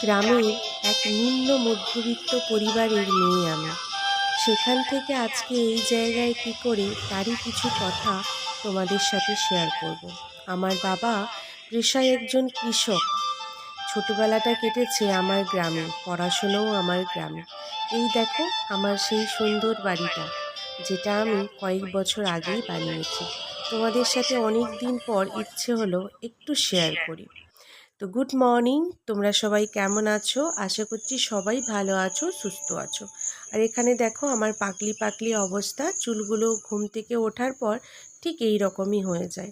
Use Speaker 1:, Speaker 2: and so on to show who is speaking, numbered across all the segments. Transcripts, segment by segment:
Speaker 1: গ্রামের এক নিম্ন মধ্যবিত্ত পরিবারের মেয়ে আমি। সেখান থেকে আজকে এই জায়গায় কি করে তারই কিছু কথা তোমাদের সাথে শেয়ার করব। আমার বাবা পেশায় একজন কৃষক। ছোটবেলাটা কেটেছে আমার গ্রামে, পড়াশুনোও আমার গ্রামে। এই দেখো আমার সেই সুন্দর বাড়িটা, যেটা আমি কয়েক বছর আগেই বানিয়েছি। তোমাদের সাথে অনেক দিন পর ইচ্ছে হলো একটু শেয়ার করি। তো গুড মর্নিং, তোমরা সবাই কেমন আছো? আশা করছি সবাই ভালো আছো, সুস্থ আছো। আর এখানে দেখো আমার পাকলি পাকলি অবস্থা, চুলগুলো ঘুম থেকে ওঠার পর ঠিক এই রকমই হয়ে যায়।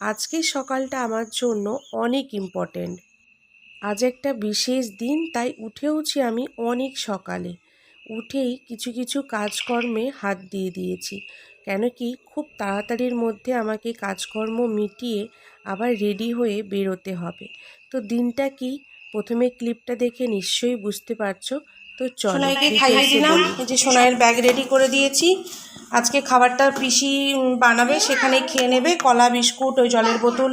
Speaker 1: আজকের সকালটা আমার জন্য অনেক ইম্পর্টেন্ট। আজ একটা বিশেষ দিন, তাই উঠেওছি আমি অনেক সকালে। উঠেই কিছু কিছু কাজকর্মে হাত দিয়ে দিয়েছি, কেন কি খুব তাড়াতাড়ির মধ্যে আমাকে কাজকর্ম মিটিয়ে আবার রেডি হয়ে বেরোতে হবে। তো দিনটা কি, প্রথমে ক্লিপটা দেখে নিশ্চয়ই বুঝতে পারছো। তো চলো
Speaker 2: সোনাইকে খাইয়ে দিলাম। এই যে সোনাইয়ের ব্যাগ রেডি করে দিয়েছি। আজকে খাবারটা পিসি বানাবে, সেখানেই খেয়ে নেবে। কলা, বিস্কুট, ওই জলের বোতল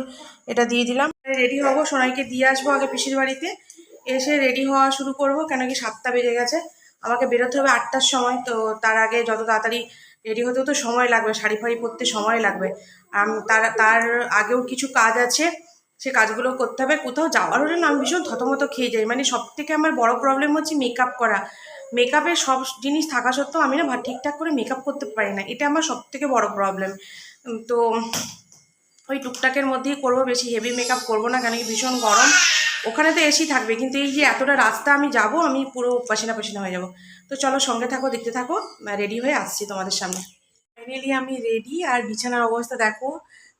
Speaker 2: এটা দিয়ে দিলাম। রেডি হব, সোনাইকে দিয়ে আসবো আগে পিসির বাড়িতে। এসে রেডি হওয়া শুরু করব, কেন কি 7টা বেজে গেছে। আমাকে বেরোতে হবে 8টার সময়। তো তার আগে যত তাড়াতাড়ি রেডি হতেও তো সময় লাগবে, শাড়ি ফাড়ি পরতে সময় লাগবে। তার তার আগেও কিছু কাজ আছে, সে কাজগুলো করতে হবে। কোথাও যাওয়ার হলে না আমি ভীষণ থতমত খেয়ে যাই। মানে সব থেকে আমার বড় প্রবলেম হচ্ছে মেকআপ করা। মেকআপের সব জিনিস থাকা সত্ত্বেও আমি না ঠিকঠাক করে মেকআপ করতে পারি না, এটা আমার সব থেকে বড় প্রবলেম। তো ওই টুকটাকের মধ্যেই করবো, বেশি হেভি মেকআপ করবো না, কেন কি ভীষণ গরম। ওখানে তো এসি থাকবে, কিন্তু এই যে এতটা রাস্তা আমি যাব, আমি পুরো পাসিনা পাসিনা হয়ে যাব। তো চলো সঙ্গে থাকো, দেখতে থাকো। রেডি হয়ে আসছি তোমাদের সামনে। ফাইনালি আমি রেডি। আর বিছানার অবস্থা দেখো,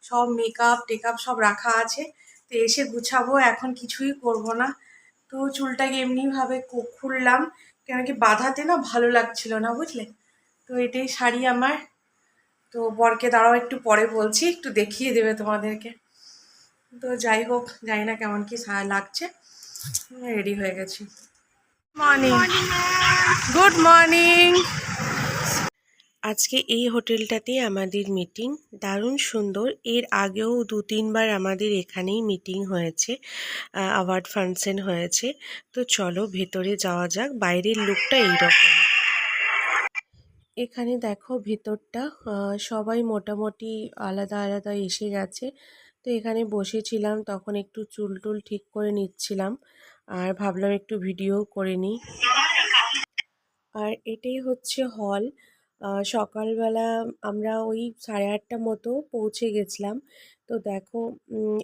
Speaker 2: সব মেকআপ টেকআপ সব রাখা আছে। তো এসে গুছাবো, এখন কিছুই করব না। তো চুলটাকে এমনিভাবে খুললাম, কেন কি বাঁধাতে না ভালো লাগছিল না, বুঝলে। তো এটাই শাড়ি আমার। তো বরকে দাঁড়াও, একটু পরে বলছি, একটু দেখিয়ে দেবে তোমাদেরকে। তো যাই হোক, জানি না কেমন কি লাগছে। রেডি হয়ে গেছি। Morning, good morning.
Speaker 1: আজকে এই হোটেলটাতেই আমাদের মিটিং, দারুণ সুন্দর। এর আগেও 2-3 বার আমাদের এখানেই মিটিং হয়েছে, অ্যাওয়ার্ড ফাংশন হয়েছে। তো চলো ভেতরে যাওয়া যাক। বাইরের লুকটা এইরকম। এখানে দেখো ভেতরটা, সবাই মোটামুটি আলাদা আলাদা এসে গেছে। তো এখানে বসেছিলাম, তখন একটু চুল টুল ঠিক করে নিচ্ছিলাম, আর ভাবলাম একটু ভিডিও করে নিই। আর এটাই হচ্ছে হল। সকালবেলা আমরা ওই 8:30 মতো পৌঁছে গেছিলাম। তো দেখো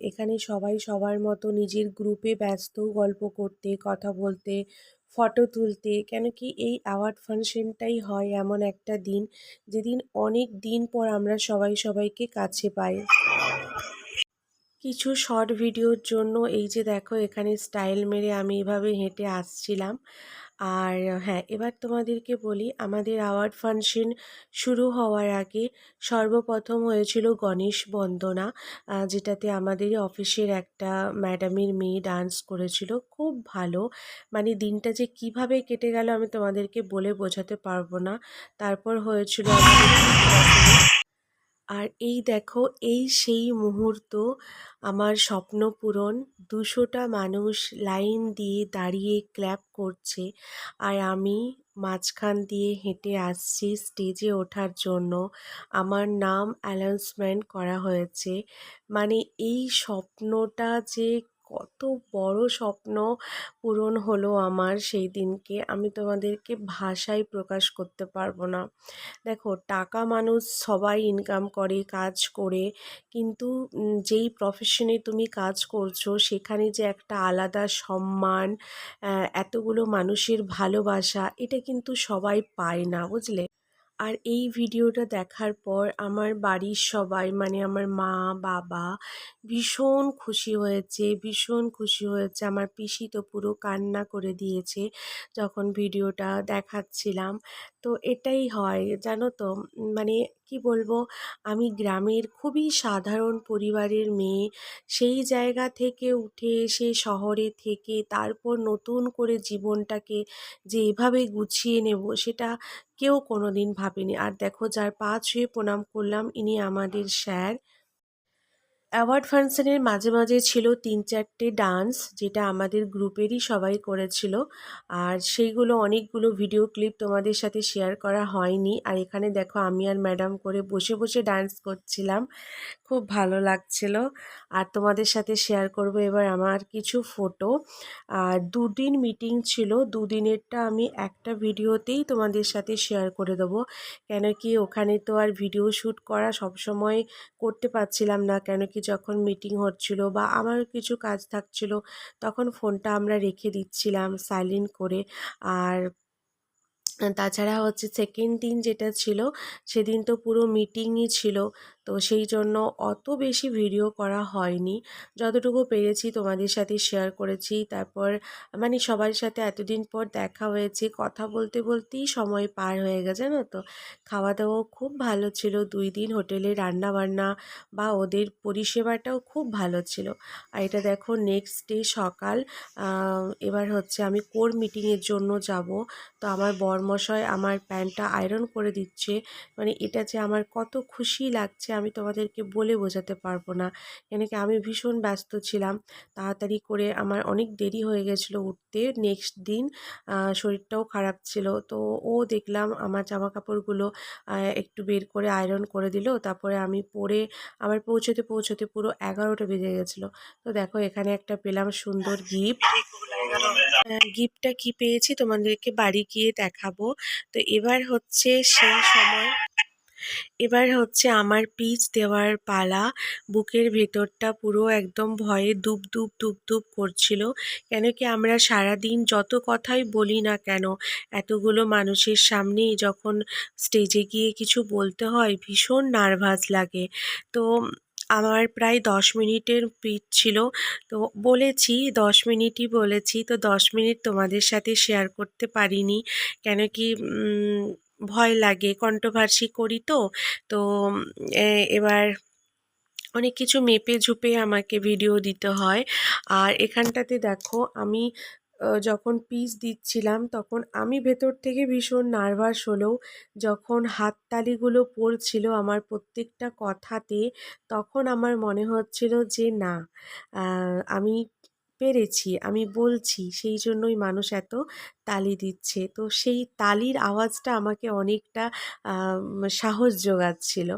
Speaker 1: এখানে সবাই সবার মতো নিজের গ্রুপে ব্যস্ত, গল্প করতে, কথা বলতে, ফটো তুলতে। কেন কি এই অ্যাওয়ার্ড ফাংশনটাই হয় এমন একটা দিন, যেদিন অনেক দিন পর আমরা সবাই সবাইকে কাছে পাই। কিছু শর্ট ভিডিওর জন্য এই যে দেখো এখানে স্টাইল মেরে আমি এভাবে হেঁটে আসছিলাম। আর হ্যাঁ, এবার তোমাদেরকে বলি, আমাদের অ্যাওয়ার্ড ফাংশন শুরু হওয়ার আগে সর্বপ্রথম হয়েছিল গণেশ বন্দনা, যেটাতে আমাদের অফিসের একটা ম্যাডামের মেয়ে ডান্স করেছিল, খুব ভালো। মানে দিনটা যে কিভাবে কেটে গেল আমি তোমাদেরকে বলে বোঝাতে পারবো না। তারপর হয়েছিল আমাদের, আর এই দেখো এই সেই মুহূর্ত, আমার স্বপ্ন পূরণ। 200টা মানুষ লাইন দিয়ে দাঁড়িয়ে ক্ল্যাপ করছে, আর আমি মাঝখান দিয়ে হেঁটে আসছি স্টেজে ওঠার জন্য। আমার নাম অ্যানাউন্সমেন্ট করা হয়েছে। মানে এই স্বপ্নটা যে কত বড় স্বপ্ন পূরণ হলো আমার সেই দিনকে, আমি তোমাদেরকে ভাষায় প্রকাশ করতে পারবো না। দেখো টাকা মানুষ সবাই ইনকাম করে কাজ করে, কিন্তু যেই প্রফেশনে তুমি কাজ করছো সেখানে যে একটা আলাদা সম্মান, এতগুলো মানুষের ভালোবাসা, এটা কিন্তু সবাই পায় না, বুঝলে। আর এই ভিডিওটা দেখার পর আমার বাড়ির সবাই, মানে আমার মা বাবা ভীষণ খুশি হয়েছে, ভীষণ খুশি হয়েছে। আমার পিসি তো পুরো কান্না করে দিয়েছে যখন ভিডিওটা দেখাচ্ছিলাম। তো এটাই হয় জানো তো, মানে কি বলবো, আমি গ্রামের খুবই সাধারণ পরিবারের মেয়ে। সেই জায়গা থেকে উঠে এসে শহরে থেকে তারপর নতুন করে জীবনটাকে যে এভাবে গুছিয়ে নেব, সেটা কেউ কোনোদিন ভাবেনি। আর দেখো যার পা ছুঁয়ে প্রণাম করলাম, ইনি আমাদের স্যার। অ্যাওয়ার্ড ফাংশনের মাঝে মাঝে ছিল ৩-৪টে ডান্স, যেটা আমাদের গ্রুপেরই সবাই করেছিল। আর সেইগুলো অনেকগুলো ভিডিও ক্লিপ তোমাদের সাথে শেয়ার করা হয়নি। আর এখানে দেখো আমি আর ম্যাডাম করে বসে বসে ডান্স করছিলাম, খুব ভালো লাগছিল। আর তোমাদের সাথে শেয়ার করব এবার আমার কিছু ফটো। আর দুদিন মিটিং ছিল, দুদিনেরটা আমি একটা ভিডিওতেই তোমাদের সাথে শেয়ার করে দেবো। কেন কি ওখানে তো আর ভিডিও শ্যুট করা সবসময় করতে পারছিলাম না, কেন কি যখন মিটিং হচ্ছিল বা আমার কিছু কাজ থাকছিল তখন ফোনটা আমরা রেখে দিচ্ছিলাম সাইলেন্ট করে। আর তাছাড়া হচ্ছে সেকেন্ড দিন যেটা ছিল সেদিন তো পুরো মিটিংই ছিল, তো সেই জন্য অত বেশি ভিডিও করা হয়নি। যতটুকু পেরেছি তোমাদের সাথে শেয়ার করেছি। তারপর মানে সবার সাথে এতদিন পর দেখা হয়েছে, কথা বলতে বলতেই সময় পার হয়ে গেছে, জানো তো। খাওয়া দাওয়াও খুব ভালো ছিল 2 দিন, হোটেলে রান্না বান্না বা ওদের পরিষেবাটাও খুব ভালো ছিল। আর এটা দেখো নেক্সট ডে সকাল। এবার হচ্ছে আমি কোর মিটিংয়ের জন্য যাব। তো আমার বরমশাই আমার প্যান্টটা আয়রন করে দিচ্ছে, মানে এটা যে আমার কত খুশি লাগছে আমি তোমাদেরকে বলে বোঝাতে পারবো না। কেন কি আমি ভীষণ ব্যস্ত ছিলাম, তাড়াতাড়ি করে আমার অনেক দেরি হয়ে গেছিলো উঠতে নেক্সট দিন। শরীরটাও খারাপ ছিল, তো ও দেখলাম আমার জামা কাপড়গুলো একটু বের করে আয়রন করে দিল। তারপরে আমি পরে আমার পৌঁছতে পৌঁছতে পুরো 11টা বেজে গেছিলো। তো দেখো এখানে একটা পেলাম সুন্দর গিফট। গিফটটা কি পেয়েছি তোমাদেরকে বাড়ি গিয়ে দেখাবো। তো এবার হচ্ছে আমার পিচ দেওয়ার পালা। বুকের ভেতরটা পুরো একদম ভয়ে দুব দুব দুব দুব করছিল। কেন কি আমরা সারাদিন যত কথাই বলি না কেন, এতগুলো মানুষের সামনেই যখন স্টেজে গিয়ে কিছু বলতে হয় ভীষণ নার্ভাস লাগে। তো আমার প্রায় 10 মিনিটের পিচ ছিল, তো বলেছি 10 মিনিটই বলেছি, তো 10 মিনিট তোমাদের সাথে শেয়ার করতে পারিনি। কেন কি ভয় লাগে, কন্ট্রোভার্সি করি তো। তো এবার অনেক কিছু মেপে ঝুপে আমাকে ভিডিও দিতে হয়। আর এখানটাতে দেখো আমি যখন পিচ দিচ্ছিলাম তখন আমি ভেতর থেকে ভীষণ নার্ভাস হলেও যখন হাততালিগুলো পড়ছিল আমার প্রত্যেকটা কথাতে, তখন আমার মনে হচ্ছিল যে না, আমি পেরেছি, আমি বলছি, সেই জন্যই মানুষ এত তালি দিচ্ছে। তো সেই তালির আওয়াজটা আমাকে অনেকটা সাহস জোগাচ্ছিল।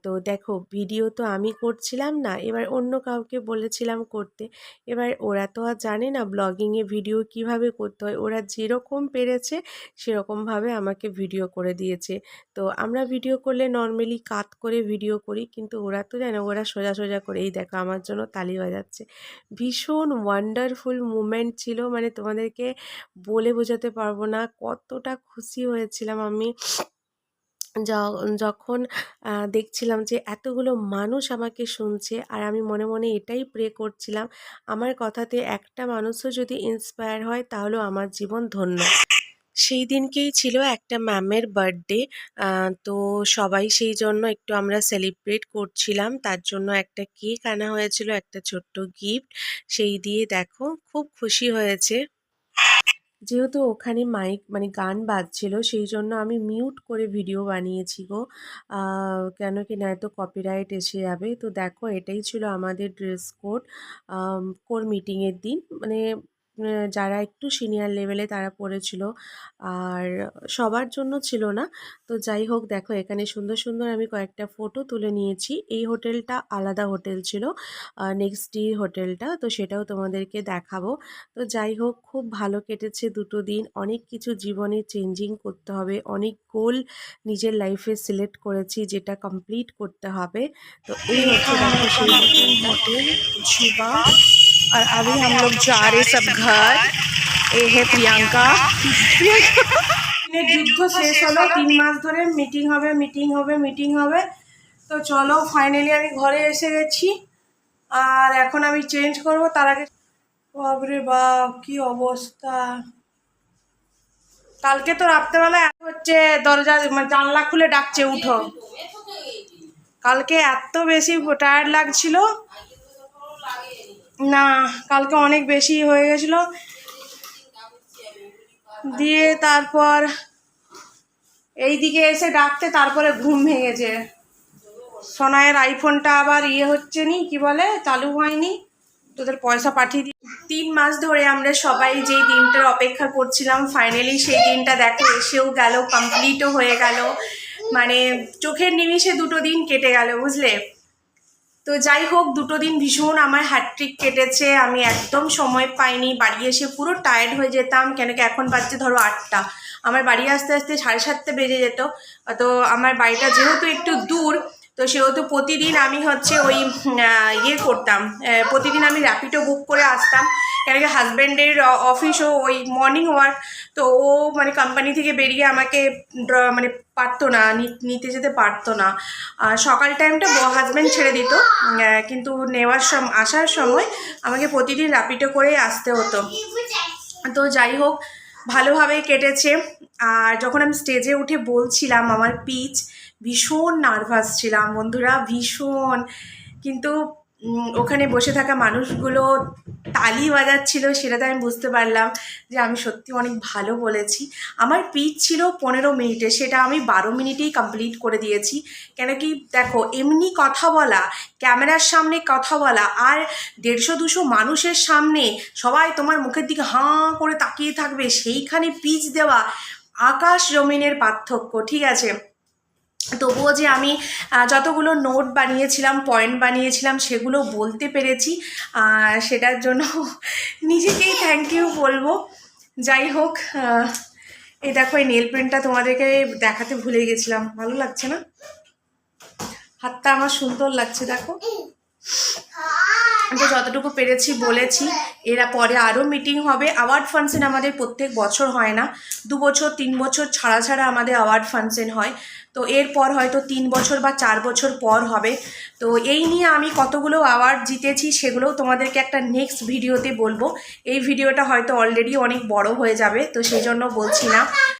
Speaker 1: তো দেখো ভিডিও তো আমি করছিলাম না, এবার অন্য কাউকে বলেছিলাম করতে। এবার ওরা তো আর জানে না ব্লগিংয়ে ভিডিও কিভাবে করতে হয়, ওরা যেরকম পেরেছে সেরকমভাবে আমাকে ভিডিও করে দিয়েছে। তো আমরা ভিডিও করলে নর্মালি কাট করে ভিডিও করি, কিন্তু ওরা তো জানে, ওরা সোজা সোজা করে এই দেখো আমার জন্য তালি বাজাচ্ছে। ভীষণ ওয়ান্ডারফুল মুমেন্ট ছিল, মানে তোমাদেরকে বলে বোঝাতে পারবো না কতটা খুশি হয়েছিলাম আমি যখন দেখছিলাম যে এতগুলো মানুষ আমাকে শুনছে। আর আমি মনে মনে এটাই প্রে করছিলাম আমার কথাতে একটা মানুষও যদি ইন্সপায়ার হয় তাহলেও আমার জীবন ধন্য। সেই দিনকেই ছিল একটা ম্যামের বার্থডে, তো সবাই সেই জন্য একটু আমরা সেলিব্রেট করছিলাম, তার জন্য একটা কেক আনা হয়েছিল, একটা ছোট্ট গিফট, সেই দিয়ে দেখো খুব খুশি হয়েছে। যেহেতু ওখানে মাইক মানে গান বাজছিল সেই জন্য আমি মিউট করে ভিডিও বানিয়েছি গো। কেন কি নয়তো কপিরাইট এসে যাবে। তো দেখো এটাই ছিল আমাদের ড্রেস কোড কোর মিটিংয়ের দিন, মানে যারা একটু সিনিয়র লেভেলে তারা পড়েছিল, আর সবার জন্য ছিল না। তো যাই হোক দেখো এখানে সুন্দর সুন্দর আমি কয়েকটা ফটো তুলে নিয়েছি। এই হোটেলটা আলাদা হোটেল ছিল, নেক্সট ডে হোটেলটা, তো সেটাও তোমাদেরকে দেখাবো। তো যাই হোক খুব ভালো কেটেছে 2 দিন। অনেক কিছু জীবনে চেঞ্জিং করতে হবে, অনেক গোল নিজের লাইফে সিলেক্ট করেছি যেটা কমপ্লিট করতে হবে। তো এই হচ্ছে দেখো সেই হোটেল শিবা।
Speaker 2: और अभी हम लोग जा रहे सब घर। ये है प्रियंका। যুদ্ধ শেষ হলো, 3 মাস ধরে মিটিং হবে মিটিং হবে মিটিং হবে। তো চলো ফাইনালি আমি ঘরে এসে গেছি, আর এখন আমি চেঞ্জ করব। তার আগে বাপরে বাপ কি অবস্থা! কালকে তো রাত্রেবেলা হচ্ছে দরজা মানে জানলা খুলে ডাকছে উঠো। কালকে এত বেশি টায়ার্ড লাগছিল না, কালকে অনেক বেশি হয়ে গেছিল, দিয়ে তারপর এইদিকে এসে ডাকতে তারপরে ঘুম ভেঙেছে। সোনায়ের আইফোনটা আবার হচ্ছে নি, কি বলে, চালু হয়নি, তোদের পয়সা পাঠিয়ে দিই।
Speaker 1: 3 মাস ধরে আমরা সবাই যেই দিনটার অপেক্ষা করছিলাম, ফাইনালি সেই দিনটা দেখো এসেও গেল, কমপ্লিটও হয়ে গেল। মানে চোখের নিমিষে 2টো দিন কেটে গেল, বুঝলে। তো যাই হোক, 2টো দিন ভীষণ আমার হ্যাট্রিক কেটেছে। আমি একদম সময় পাইনি, বাড়ি এসে পুরো টায়ার্ড হয়ে যেতাম, কেন কি এখন বাজছে ধরো 8টা, আমার বাড়ি আসতে আসতে 7:30 বেজে যেত। তো আমার বাড়িটা যেহেতু একটু দূর, তো সেহেতু প্রতিদিন আমি হচ্ছে ওই করতাম, প্রতিদিন আমি র্যাপিডো বুক করে আসতাম, কেন কি হাজব্যান্ডের অফিসও ওই মর্নিং ওয়ার্ক, তো ও মানে কোম্পানি থেকে বেরিয়ে আমাকে মানে পারতো না, নিতে যেতে পারতো না। সকাল টাইমটা হাজব্যান্ড ছেড়ে দিত, কিন্তু আসার সময় আমাকে প্রতিদিন র্যাপিডো করে আসতে হতো। তো যাই হোক, ভালোভাবেই কেটেছে। আর যখন আমি স্টেজে উঠে বলছিলাম আমার পিচ, ভীষণ নার্ভাস ছিলাম বন্ধুরা, ভীষণ। কিন্তু ওখানে বসে থাকা মানুষগুলো তালি বাজাচ্ছিল, সেটাতে আমি বুঝতে পারলাম যে আমি সত্যি অনেক ভালো বলেছি। আমার পিচ ছিল 15 মিনিটে, সেটা আমি 12 মিনিটেই কমপ্লিট করে দিয়েছি। কেন কি দেখো, এমনি কথা বলা, ক্যামেরার সামনে কথা বলা, আর 150-200 মানুষের সামনে সবাই তোমার মুখের দিকে হাঁ করে তাকিয়ে থাকবে, সেইখানে পিচ দেওয়া আকাশ জমিনের পার্থক্য, ঠিক আছে। তবুও যে আমি যতগুলো নোট বানিয়েছিলাম, পয়েন্ট বানিয়েছিলাম, সেগুলো বলতে পেরেছি, সেটার জন্য নিজেকেই থ্যাংক ইউ বলবো। যাই হোক, এই দেখো, এই নেল পেন্টটা তোমাদেরকে দেখাতে ভুলে গেছিলাম, ভালো লাগছে না? হাতটা আমার সুন্দর লাগছে, দেখো। তো যতটুকু পেরেছি বলেছি। এরা পরে আরও মিটিং হবে। অ্যাওয়ার্ড ফাংশন আমাদের প্রত্যেক বছর হয় না, 2 বছর 3 বছর ছাড়া ছাড়া আমাদের অ্যাওয়ার্ড ফাংশন হয়। তো এরপর হয়তো 3 বছর বা 4 বছর পর হবে। তো এই নিয়ে আমি কতগুলো অ্যাওয়ার্ড জিতেছি সেগুলোও তোমাদেরকে একটা নেক্সট ভিডিওতে বলবো। এই ভিডিওটা হয়তো অলরেডি অনেক বড় হয়ে যাবে, তো সেই জন্য বলছি না।